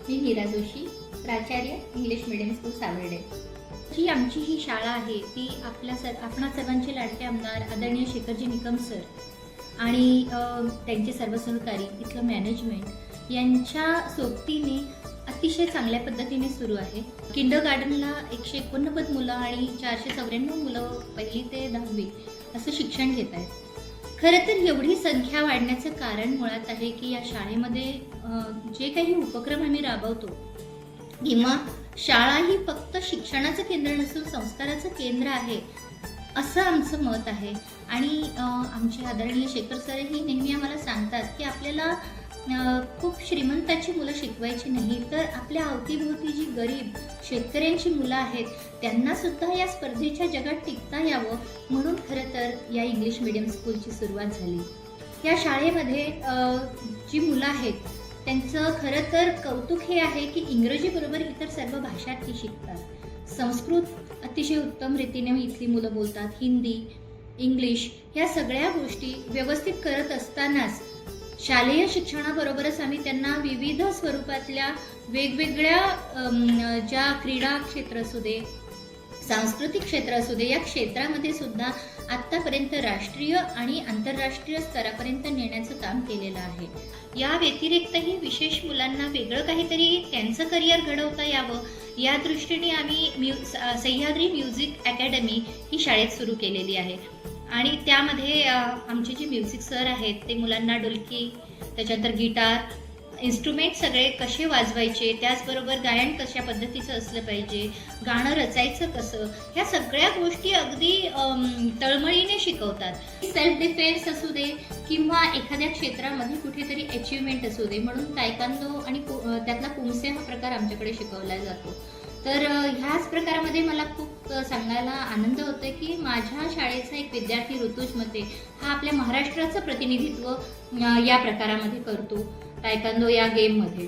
मी मीरा जोशी, प्राचार्य English medium school Sawarde. जी आमची ही शाळा आहे ती आपणा सर्वांचे लाडके आमदार आदरणीय शेखरजी निकम सर आणि त्यांचे सर्व सहकारी, इथलं मॅनेजमेंट यांच्या सोबतीने अतिशय चांगल्या पद्धतीने सुरू आहे। किंडरगार्टनला 189 मुलं आणि 494 मुलं 1ली ते 10वी असं शिक्षण घेत आहेत। खरं तर एवढी संख्या वाढण्याचं कारण मुळात आहे की या शाळेमध्ये जे काही उपक्रम आम्ही राबवतो किंवा शाळा ही फक्त शिक्षणाचं केंद्र नसून संस्काराचं केंद्र आहे असं आमचं मत आहे। आणि आमचे आदरणीय शेखर सरही नेहमी आम्हाला सांगतात की आपल्याला खूप श्रीमंताची मुलं शिकवायची नाही, तर आपल्या अवतीभोवती जी गरीब शेतकऱ्यांची मुलं आहेत त्यांना सुद्धा या स्पर्धेच्या जगात टिकता यावं म्हणून खरं तर या इंग्लिश मीडियम स्कूलची सुरुवात झाली। या शाळेमध्ये जी मुलं आहेत त्यांचं खरं तर कौतुक हे आहे की इंग्रजीबरोबर इतर सर्व भाषा ती शिकतात। संस्कृत अतिशय उत्तम रीतीने इथली मुलं बोलतात। हिंदी, इंग्लिश ह्या सगळ्या गोष्टी व्यवस्थित करत असतानाच शालेय शिक्षणाबरोबरच आम्ही त्यांना विविध स्वरूपातल्या वेगवेगळ्या ज्या क्रीडा क्षेत्र असू दे, सांस्कृतिक क्षेत्र असू दे, या क्षेत्रामध्ये सुद्धा आत्तापर्यंत राष्ट्रीय आणि आंतरराष्ट्रीय स्तरापर्यंत नेण्याचं काम केलेलं आहे। या व्यतिरिक्तही विशेष मुलांना वेगळं काहीतरी त्यांचं करिअर घडवता यावं या दृष्टीने आम्ही सह्याद्री म्युझिक अकॅडमी ही शाळेत सुरू केलेली आहे। आणि त्यामध्ये आमचे जे म्युझिक सर आहेत ते मुलांना डुलकी, त्याच्यानंतर गिटार, इन्स्ट्रुमेंट सगळे कसे वाजवायचे, त्याचबरोबर गायन कशा पद्धतीचं असलं पाहिजे, गाणं रचायचं कसं, ह्या सगळ्या गोष्टी अगदी तळमळीने शिकवतात। सेल्फ डिफेन्स असू दे किंवा एखाद्या क्षेत्रामध्ये कुठेतरी अचिव्हमेंट असू दे, म्हणून तायकांदो आणि त्यातला कुमसे हा प्रकार आमच्याकडे शिकवला जातो। तर ह्याच प्रकारामध्ये मला खूप सांगायला आनंद होतो की माझ्या शाळेचा एक विद्यार्थी ऋतुज मते हा आपल्या महाराष्ट्राचं प्रतिनिधित्व या प्रकारामध्ये करतो। तायकांदो या गेममध्ये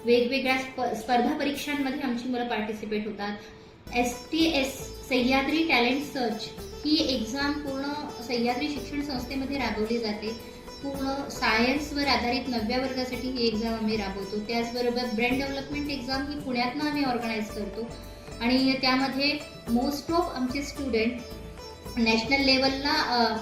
वेगवेगळ्या स्पर्धा परीक्षांमध्ये आमची मुलं पार्टिसिपेट होतात। STS सह्याद्री टॅलेंट सर्च ही एक्झाम पूर्ण सह्याद्री शिक्षण संस्थेमध्ये राबवली जाते। पूर्ण सायन्सवर आधारित 9व्या वर्गासाठी ही एक्झाम आम्ही राबवतो। त्याचबरोबर ब्रेन डेव्हलपमेंट एक्झाम ही पुण्यातनं आम्ही ऑर्गनाईज करतो आणि त्यामध्ये मोस्ट ऑफ आमचे स्टुडंट नॅशनल लेवलला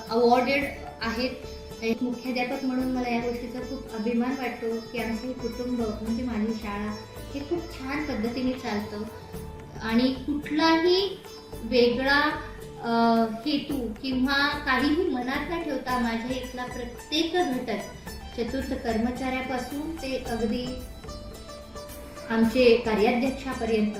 अवॉर्डेड आहेत। एक मुख्याध्यापक म्हणून मला या गोष्टीचा खूप अभिमान वाटतो की आमचं हे कुटुंब म्हणजे माझी शाळा हे खूप छान पद्धतीने चालतं आणि कुठलाही वेगळा हेतू किंवा काहीही मनात न ठेवता माझ्या इथला प्रत्येक घटक चतुर्थ कर्मचाऱ्यापासून ते अगदी आमचे कार्याध्यक्षापर्यंत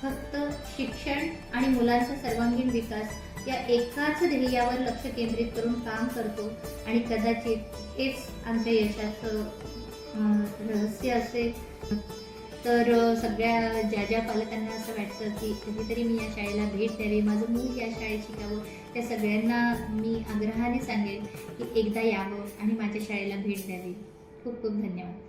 फक्त शिक्षण आणि मुलांचा सर्वांगीण विकास या एकाच ध्येयावर लक्ष केंद्रित करून काम करतो आणि कदाचित हेच आमच्या यशाचं रहस्य असेल। तर सगळ्या ज्या पालकांना असं वाटतं की कधीतरी मी या शाळेला भेट द्यावी, माझं मूल या शाळेत शिकावं, त्या सगळ्यांना मी आग्रहाने सांगेन की एकदा यावं आणि माझ्या शाळेला भेट द्यावी। खूप खूप धन्यवाद।